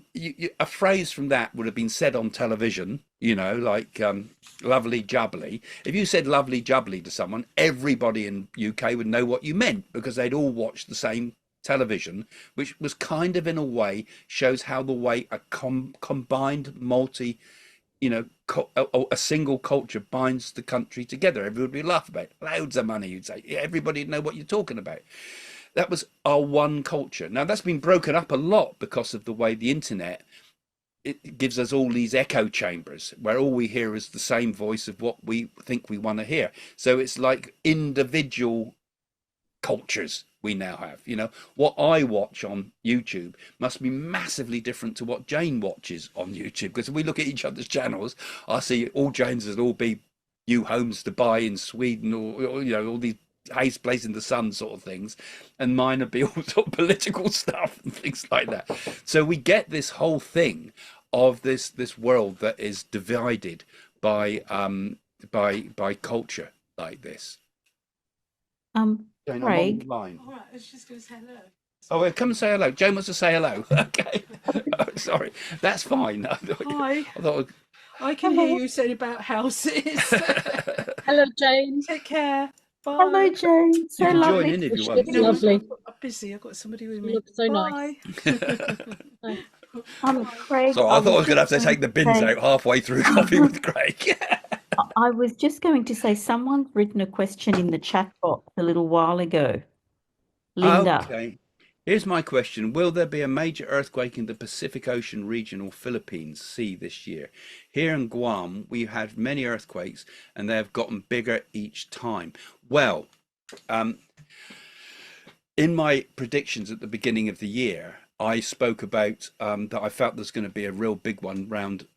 phrase from that would have been said on television, like lovely jubbly. If you said lovely jubbly to someone, everybody in UK would know what you meant because they'd all watched the same television, which was kind of in a way shows how the way a combined a single culture binds the country together. Everybody would laugh about it. Loads of money, you'd say. Everybody would know what you're talking about. That was our one culture. Now that's been broken up a lot because of the way the internet, it gives us all these echo chambers where all we hear is the same voice of what we think we want to hear. So it's like individual cultures we now have. You know, what I watch on YouTube must be massively different to what Jane watches on YouTube. Because if we look at each other's channels, I see all Jane's will all be new homes to buy in Sweden, or you know, all these Hayes Place in the Sun sort of things, and mine would be all sort of political stuff and things like that. So we get this whole thing of this world that is divided by culture like this. Um, Jane, I'm Craig, online. All right, I was just going to say hello. Oh, well, come and say hello. Jane wants to say hello. Okay. Oh, sorry, that's fine. Hi, I thought I can hear you saying about houses. Hello, Jane. Take care. Bye. hello, Jane. you So can join lovely in to if you She want. looks No, lovely. I'm busy. I've got somebody with You me. look so Bye. nice. Craig. So I thought I was going to have to just take the going bins to out halfway through Coffee with Craig. I was just going to say someone's written a question in the chat box a little while ago. Linda. Okay. Here's my question. Will there be a major earthquake in the Pacific Ocean region or Philippines Sea this year? Here in Guam, we've had many earthquakes and they have gotten bigger each time. Well, in my predictions at the beginning of the year, I spoke about that I felt there's going to be a real big one around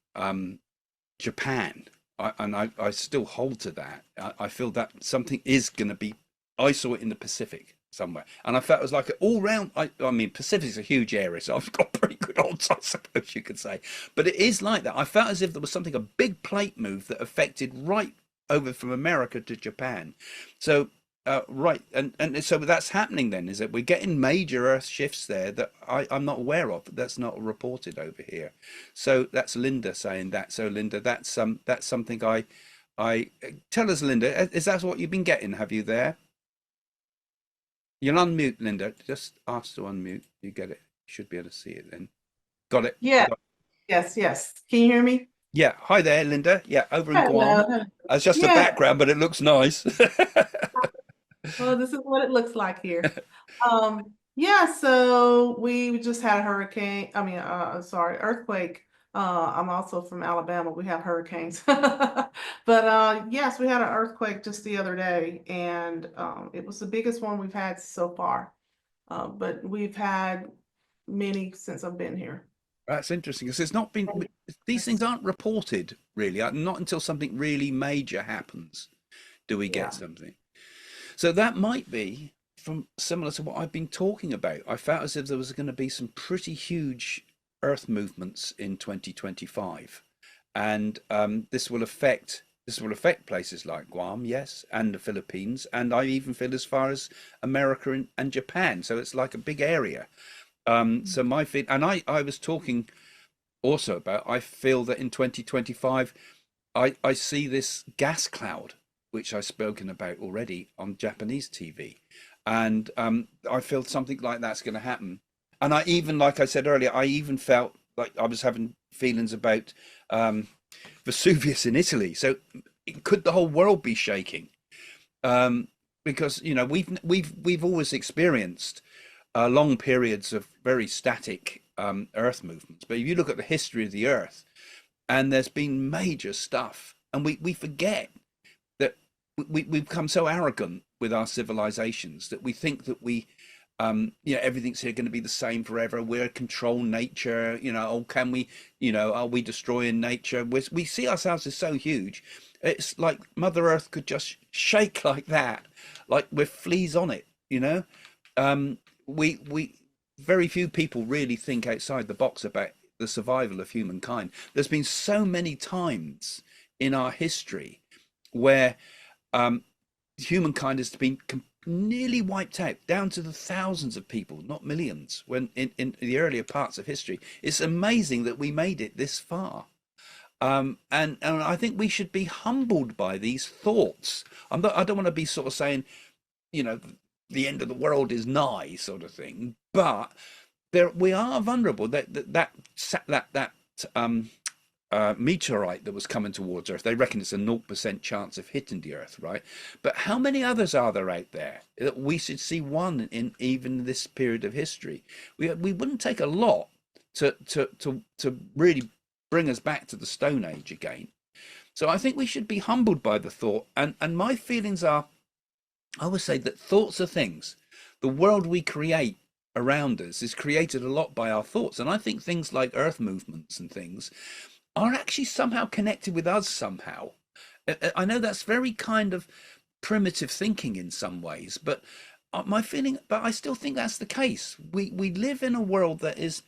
Japan. I still hold to that. I feel that something is going to be, I saw it in the Pacific somewhere, and I felt it was like all round. I mean, Pacific's a huge area, so I've got pretty good odds, I suppose you could say. But it is like that. I felt as if there was something, a big plate move that affected right over from America to Japan. So right, and so that's happening then, is that we're getting major earth shifts there that I'm not aware of. That's not reported over here. So that's Linda saying that. So Linda, that's something I tell us, Linda, is that what you've been getting? Have you there? You'll unmute, Linda. Just ask to unmute. You get it. You should be able to see it then. Got it. Yeah, Got- yes. Can you hear me? Yeah. Hi there, Linda. Yeah, over in Guam. Hello. It's just a Yeah. background, but it looks nice. Well, this is what it looks like here. Yeah, so we just had a hurricane. Earthquake. I'm also from Alabama. We have hurricanes. But yes, we had an earthquake just the other day, and it was the biggest one we've had so far. But we've had many since I've been here. That's interesting because it's not been, these things aren't reported really. Not until something really major happens do we get Yeah. something. So that might be from similar to what I've been talking about. I felt as if there was going to be some pretty huge earth movements in 2025, and this will affect places like Guam, yes, and the Philippines, and I even feel as far as America and Japan. So it's like a big area. So my feel, and I was talking also about, I feel that in 2025 I see this gas cloud, which I've spoken about already on Japanese TV, and I feel something like that's going to happen. And I even, like I said earlier, I even felt like I was having feelings about Vesuvius in Italy. So could the whole world be shaking? Because you know we've always experienced long periods of very static Earth movements. But if you look at the history of the Earth, and there's been major stuff, and we forget that we've become so arrogant with our civilizations that we think that everything's here going to be the same forever. We're control nature, can we, are we destroying nature? We see ourselves as so huge. It's like Mother Earth could just shake like that, like we're fleas on it, we very few people really think outside the box about the survival of humankind. There's been so many times in our history where humankind has been nearly wiped out, down to the thousands of people, not millions, when in the earlier parts of history. It's amazing that we made it this far. And I think we should be humbled by these thoughts. I don't want to be sort of saying, the end of the world is nigh, sort of thing. But we are vulnerable. That meteorite that was coming towards Earth, they reckon it's a 0% chance of hitting the Earth, right? But how many others are there out there that we should see one in even this period of history? We wouldn't take a lot to really bring us back to the Stone Age again. So I think we should be humbled by the thought. And my feelings are, I would say that thoughts are things the world we create around us is created a lot by our thoughts. And I think things like earth movements and things are actually somehow connected with us somehow. I know that's very kind of primitive thinking in some ways, but my feeling, but I still think that's the case. We live in a world that is,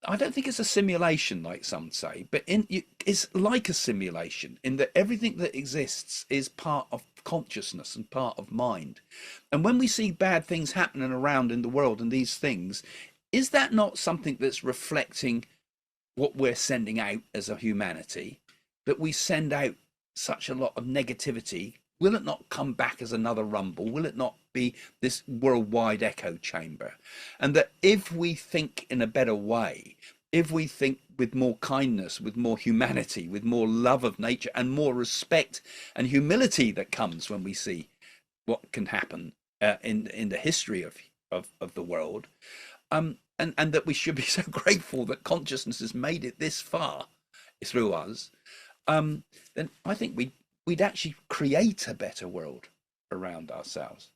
I don't think it's a simulation like some say, but it's like a simulation in that everything that exists is part of consciousness and part of mind. And when we see bad things happening around in the world and these things, is that not something that's reflecting what we're sending out as a humanity, that we send out such a lot of negativity? Will it not come back as another rumble? Will it not be this worldwide echo chamber? And that if we think in a better way, if we think with more kindness, with more humanity, with more love of nature and more respect and humility that comes when we see what can happen in the history of the world, and that we should be so grateful that consciousness has made it this far through us, then I think we'd actually create a better world around ourselves.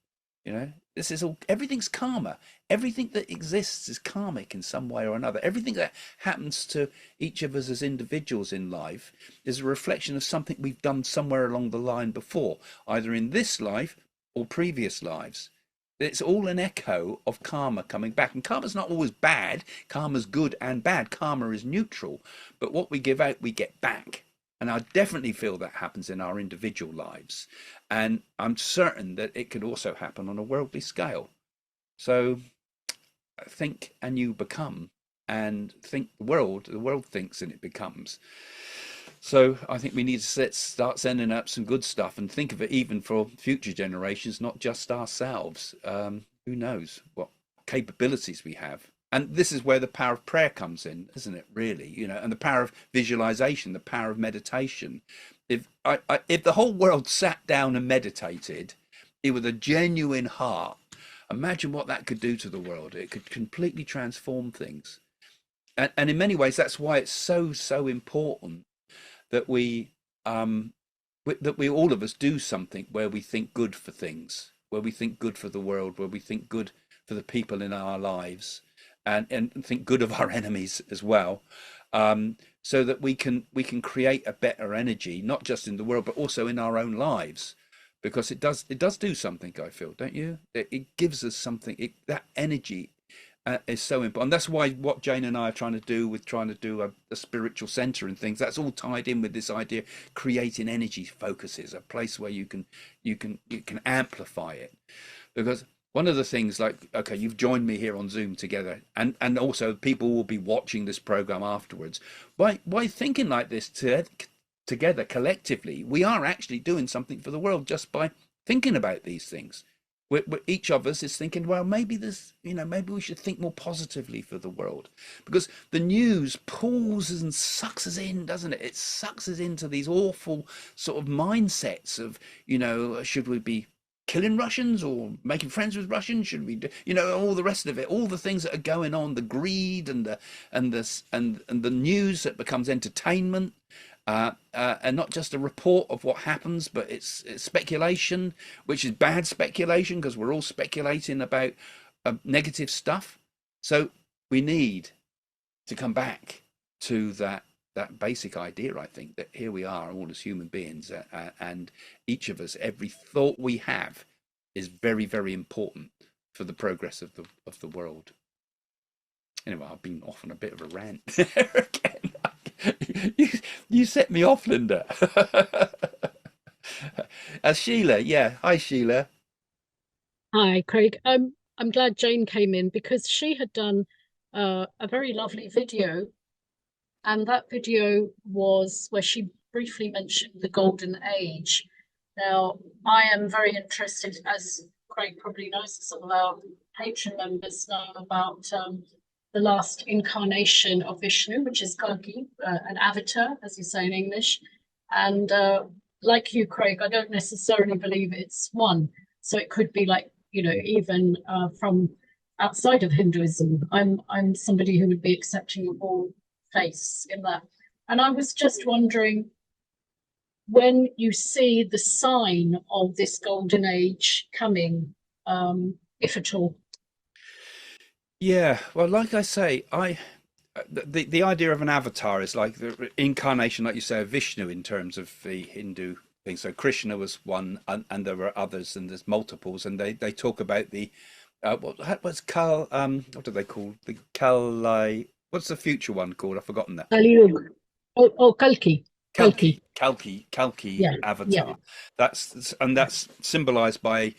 You know, this is all, everything's karma. Everything that exists is karmic in some way or another. Everything that happens to each of us as individuals in life is a reflection of something we've done somewhere along the line before, either in this life or previous lives. It's all an echo of karma coming back. And karma's not always bad. Karma's good and bad. Karma is neutral. But what we give out, we get back. And I definitely feel that happens in our individual lives. And I'm certain that it could also happen on a worldly scale. So think and you become, and think the world thinks and it becomes. So I think we need to start sending out some good stuff and think of it even for future generations, not just ourselves. Who knows what capabilities we have. And this is where the power of prayer comes in, isn't it, really? You know, and the power of visualization, the power of meditation. If the whole world sat down and meditated with a genuine heart, imagine what that could do to the world. It could completely transform things. And in many ways, that's why it's so important that we all of us do something where we think good for things, where we think good for the world, where we think good for the people in our lives. And think good of our enemies as well, so that we can create a better energy, not just in the world, but also in our own lives, because it does do something. I feel, don't you? It gives us something. That energy is so important. That's why what Jane and I are trying to do a spiritual center and things. That's all tied in with this idea, creating energy focuses, a place where you can amplify it, because. One of the things, like, okay, you've joined me here on Zoom together, and also people will be watching this program afterwards. By thinking like this together collectively, we are actually doing something for the world just by thinking about these things. Each of us is thinking, well, maybe maybe we should think more positively for the world, because the news pulls and sucks us in, doesn't it? It sucks us into these awful sort of mindsets of, should we be killing Russians or making friends with Russians? Should we do, all the rest of it, all the things that are going on, the greed and the news that becomes entertainment, and not just a report of what happens, but it's speculation, which is bad speculation, because we're all speculating about negative stuff. So we need to come back to that basic idea, I think, that here we are all as human beings, and each of us, every thought we have is very, very important for the progress of the world. Anyway, I've been off on a bit of a rant there again. You set me off, Linda. Sheila, yeah. Hi, Sheila. Hi, Craig. I'm glad Jane came in, because she had done a very lovely video. And that video was where she briefly mentioned the golden age. Now, I am very interested, as Craig probably knows, some of our patron members know about the last incarnation of Vishnu, which is Kalki, an avatar, as you say in English. And like you, Craig, I don't necessarily believe it's one. So it could be like, even from outside of Hinduism. I'm somebody who would be accepting of all face in that. And I was just wondering, when you see the sign of this golden age coming, if at all? Yeah, well, like I say, the idea of an avatar is like the incarnation, like you say, of Vishnu in terms of the Hindu thing. So Krishna was one, and there were others, and there's multiples, and they talk about the what's Kal what do they call the Kal what's the future one called? I've forgotten that. Kali Yuga. Oh, Kalki. Kalki, Kalki. Kalki Yeah, yeah. avatar. That's symbolized by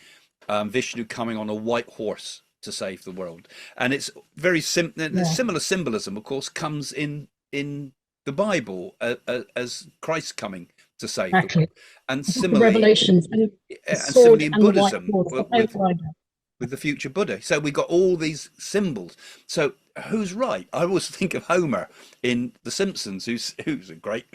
Vishnu coming on a white horse to save the world, and it's very Yeah, similar symbolism, of course, comes in the Bible as Christ coming to save the world, exactly. and The similarly, Revelations and the and sword similarly in and the white Buddhism horse, the with outrider. the future Buddha. So we got all these symbols. So who's right? I always think of Homer in The Simpsons, who's a great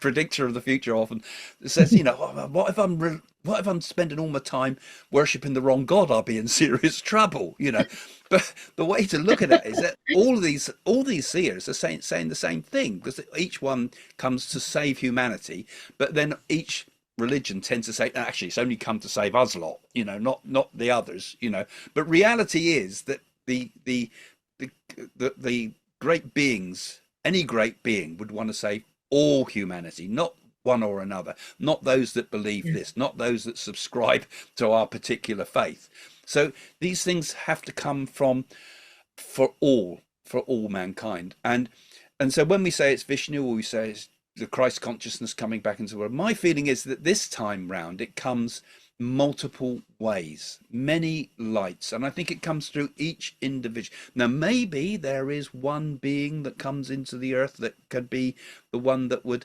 predictor of the future. Often says, you know, what if I'm spending all my time worshiping the wrong god? I'll be in serious trouble, you know. But the way to look at it is that all these seers are saying the same thing, because each one comes to save humanity, but then each religion tends to say, actually, it's only come to save us lot, you know, not the others, you know. But reality is that the great beings, any great being would want to save all humanity, not one or another, not those that believe Yeah. this, not those that subscribe to our particular faith. So these things have to come from for all mankind. And so when we say it's Vishnu, or we say it's the Christ consciousness coming back into the world, my feeling is that this time round it comes multiple ways, many lights, and I think it comes through each individual. Now maybe there is one being that comes into the earth that could be the one that would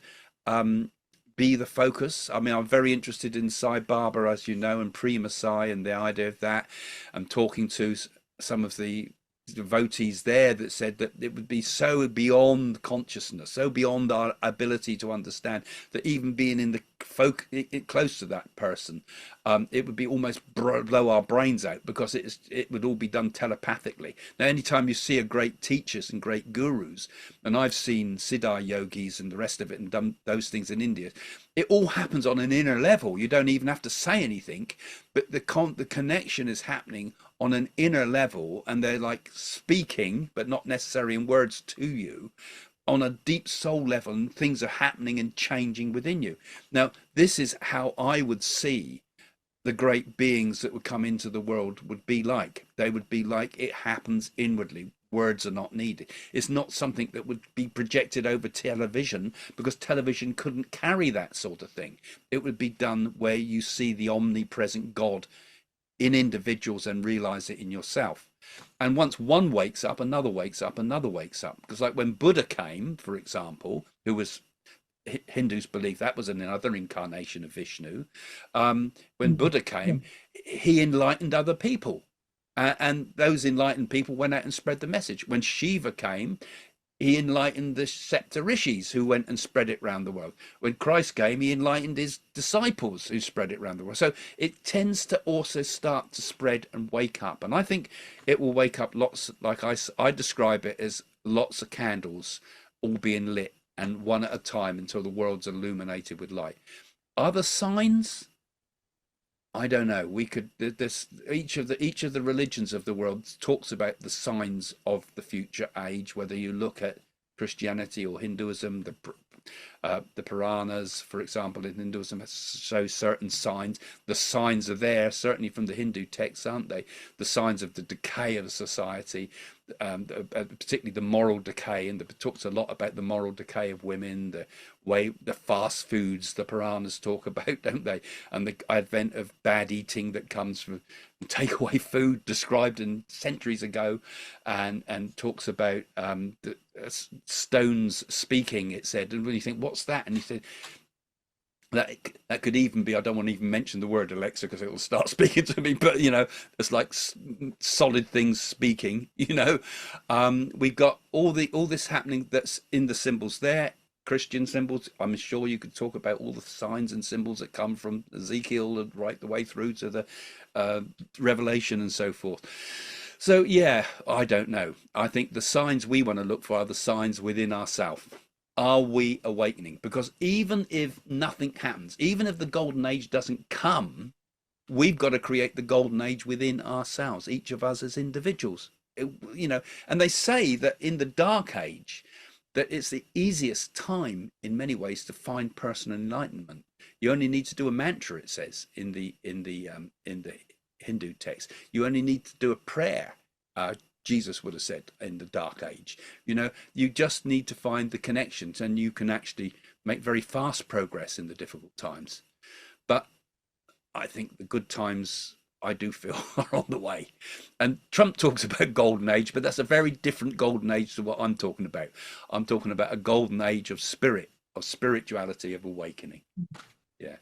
be the focus. I mean, I'm very interested in Sai Baba, as you know, and Prema Sai, and the idea of that. I'm talking to some of the devotees there that said that it would be so beyond consciousness, so beyond our ability to understand, that even being in the close to that person, it would be almost blow our brains out, because it would all be done telepathically. Now, anytime you see a great teachers and great gurus, and I've seen Siddha yogis and the rest of it and done those things in India, it all happens on an inner level. You don't even have to say anything, but the connection is happening on an inner level, and they're like speaking, but not necessarily in words to you, on a deep soul level, and things are happening and changing within you. Now, this is how I would see the great beings that would come into the world would be like. They would be like, it happens inwardly. Words are not needed. It's not something that would be projected over television, because television couldn't carry that sort of thing. It would be done where you see the omnipresent God in individuals and realize it in yourself. And once one wakes up, another wakes up, another wakes up. Because like when Buddha came, for example, who was, Hindus believe that was another incarnation of Vishnu. When Buddha came, he enlightened other people. And those enlightened people went out and spread the message. When Shiva came, he enlightened the Septa Rishis, who went and spread it around the world. When Christ came, he enlightened his disciples, who spread it around the world. So it tends to also start to spread and wake up. And I think it will wake up lots, like I describe it as lots of candles all being lit, and one at a time, until the world's illuminated with light. Other signs? I don't know. We could, this, each of the religions of the world talks about the signs of the future age. Whether you look at Christianity or Hinduism, the Puranas, for example, in Hinduism show certain signs. The signs are there, certainly from the Hindu texts, aren't they? The signs of the decay of society, particularly the moral decay, and it talks a lot about the moral decay of women, the fast foods the Puranas talk about, don't they? And the advent of bad eating that comes from takeaway food, described in centuries ago, and talks about the stones speaking, it said. And when you think, what's that? And you said, that could even be, I don't want to even mention the word Alexa, because it will start speaking to me, but you know, it's like solid things speaking, you know. We've got all this happening that's in the symbols there, Christian symbols. I'm sure you could talk about all the signs and symbols that come from Ezekiel and right the way through to the Revelation and so forth. So yeah, I don't know. I think the signs we want to look for are the signs within ourselves. Are we awakening? Because even if nothing happens, even if the golden age doesn't come, we've got to create the golden age within ourselves, each of us as individuals. And they say that in the dark age, that it's the easiest time in many ways to find personal enlightenment. You only need to do a mantra, it says in the Hindu text. You only need to do a prayer. Jesus would have said in the dark age. You just need to find the connections, and you can actually make very fast progress in the difficult times. But I think the good times, I do feel, are on the way. And Trump talks about golden age, but that's a very different golden age to what I'm talking about. I'm talking about a golden age of spirit, of spirituality, of awakening. Yeah.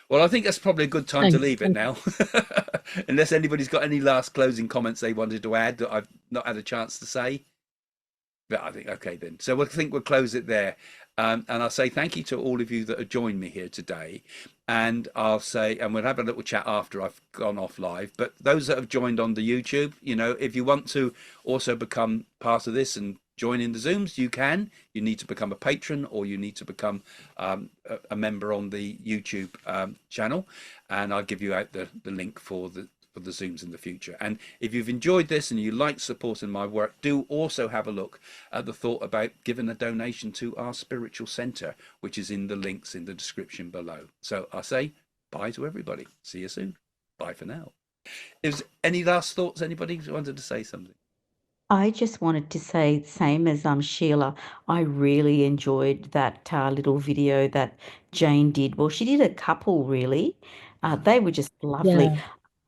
Well, I think that's probably a good time to leave it now. Unless anybody's got any last closing comments they wanted to add that I've not had a chance to say. But I think, okay then. So I think we'll close it there. And I'll say thank you to all of you that have joined me here today. And I'll say, and we'll have a little chat after I've gone off live. But those that have joined on the YouTube, if you want to also become part of this and join in the Zooms, you can. You need to become a patron, or you need to become a member on the YouTube channel. And I'll give you out the link for the Zooms in the future. And if you've enjoyed this and you like supporting my work, do also have a look at the thought about giving a donation to our spiritual center, which is in the links in the description below. So I say bye to everybody. See you soon. Bye for now. Is any last thoughts? Anybody wanted to say something? I just wanted to say, same as Sheila, I really enjoyed that little video that Jane did. Well, she did a couple really. They were just lovely. Yeah,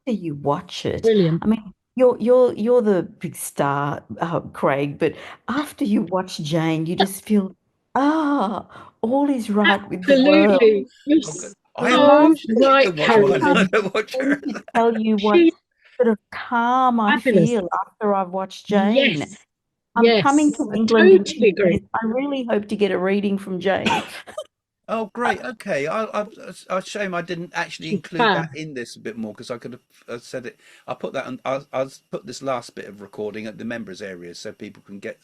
After you watch it, brilliant. I mean, you're the big star, Craig, but after you watch Jane, you just feel, all is right with the world. Absolutely. You're Oh, good. And I I haven't so love watched it. that I right, don't watch mine. I Carolyn. don't watch her. to tell you what She's sort of calm I fabulous. feel after I've watched Jane. Yes, I'm coming yes. to I England in totally 2 agree. years. I really hope to get a reading from Jane. Oh, great. Okay. I shame I didn't actually She's include fab. that in this a bit more, because I could have said it. I'll put that on. I'll put this last bit of recording at the members area so people can get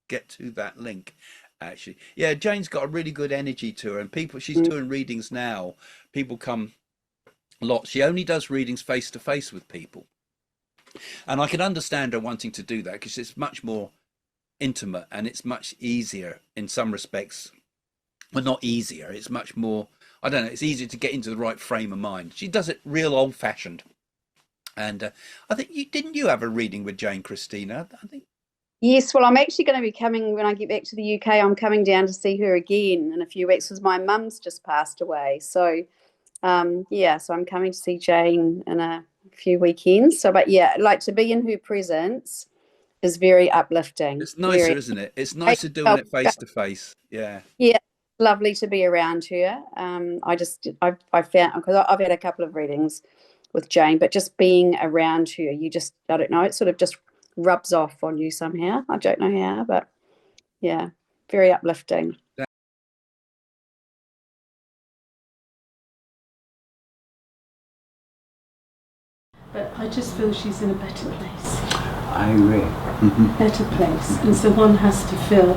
to that link. Actually, yeah, Jane's got a really good energy to her, and she's doing readings now. People come a lot. She only does readings face to face with people, and I can understand her wanting to do that because it's much more intimate and it's much easier in some respects. Well, not easier. It's much more, I don't know, it's easier to get into the right frame of mind. She does it real old fashioned. And I think didn't you have a reading with Jane, Christina? I think. Yes, well, I'm actually going to be coming when I get back to the UK. I'm coming down to see her again in a few weeks because my mum's just passed away. So, so I'm coming to see Jane in a few weekends. So, but yeah, like to be in her presence is very uplifting. It's nicer, Very, isn't it? It's nicer doing it face to face. Yeah. yeah, lovely to be around her. I found, because I've had a couple of readings with Jane, but just being around her, I don't know, it sort of just rubs off on you somehow. I don't know how, but yeah, very uplifting. But I just feel she's in a better place. I agree. Better place. And so one has to feel,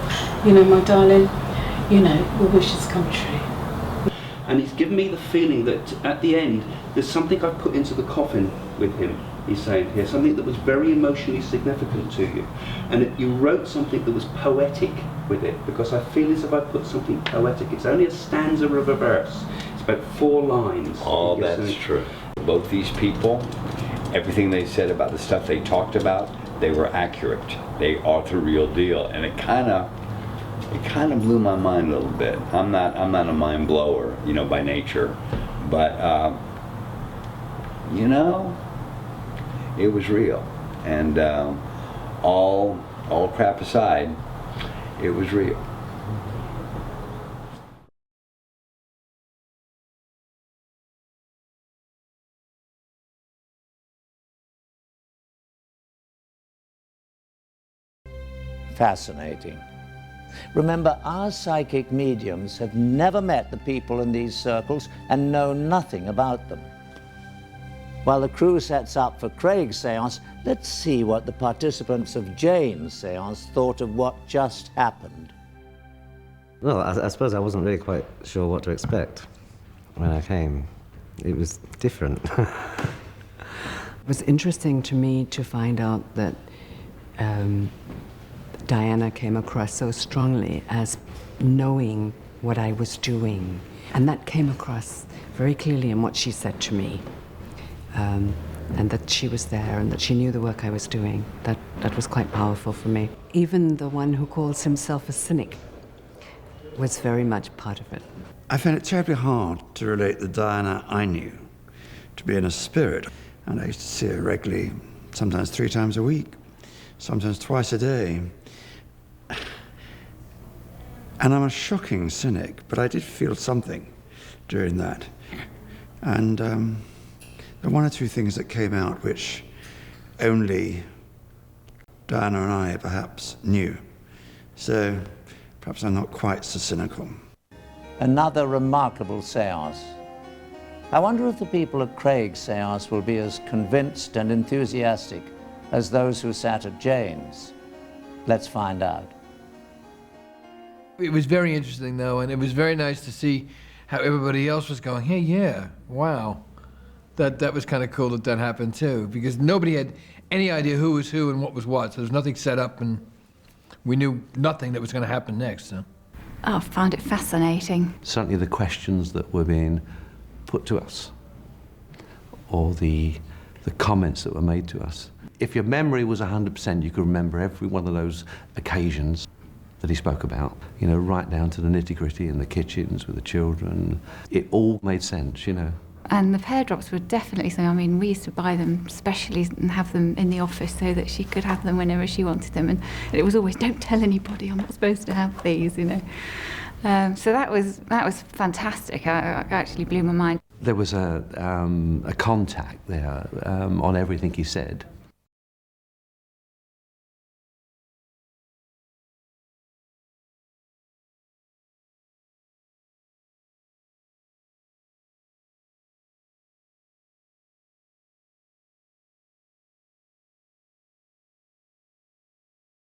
my darling, your wishes come true. And it's given me the feeling that at the end, there's something I put into the coffin with him, he's saying here, something that was very emotionally significant to you. And you wrote something that was poetic with it, because I feel as if I put something poetic. It's only a stanza of a verse. It's about 4 lines. Oh, that's true. Both these people, everything they said about the stuff they talked about, they were accurate. They are the real deal. And it kind of blew my mind a little bit. I'm not a mind blower, by nature, but it was real. And all crap aside, it was real. Fascinating. Remember, our psychic mediums have never met the people in these circles and know nothing about them. While the crew sets up for Craig's seance, let's see what the participants of Jane's seance thought of what just happened. Well, I suppose I wasn't really quite sure what to expect when I came. it was different. It was interesting to me to find out that Diana came across so strongly as knowing what I was doing. And that came across very clearly in what she said to me. And that she was there and that she knew the work I was doing. That was quite powerful for me. Even the one who calls himself a cynic was very much part of it. I found it terribly hard to relate the Diana I knew to being a spirit. And I used to see her regularly, sometimes 3 times a week, sometimes twice a day. And I'm a shocking cynic, but I did feel something during that. And there were 1 or 2 things that came out which only Diana and I perhaps knew. So perhaps I'm not quite so cynical. Another remarkable séance. I wonder if the people at Craig's séance will be as convinced and enthusiastic as those who sat at Jane's. Let's find out. It was very interesting, though, and it was very nice to see how everybody else was going, hey, yeah, wow. That was kind of cool that happened, too, because nobody had any idea who was who and what was what. So there was nothing set up, and we knew nothing that was going to happen next. So. I found it fascinating. Certainly the questions that were being put to us, or the comments that were made to us. If your memory was 100%, you could remember every one of those occasions that he spoke about, you know, right down to the nitty-gritty in the kitchens with the children. It all made sense, you know. And the pear drops were definitely something. I mean, we used to buy them specially and have them in the office so that she could have them whenever she wanted them. And it was always, don't tell anybody, I'm not supposed to have these, you know. So that was fantastic. It actually blew my mind. There was a contact there on everything he said.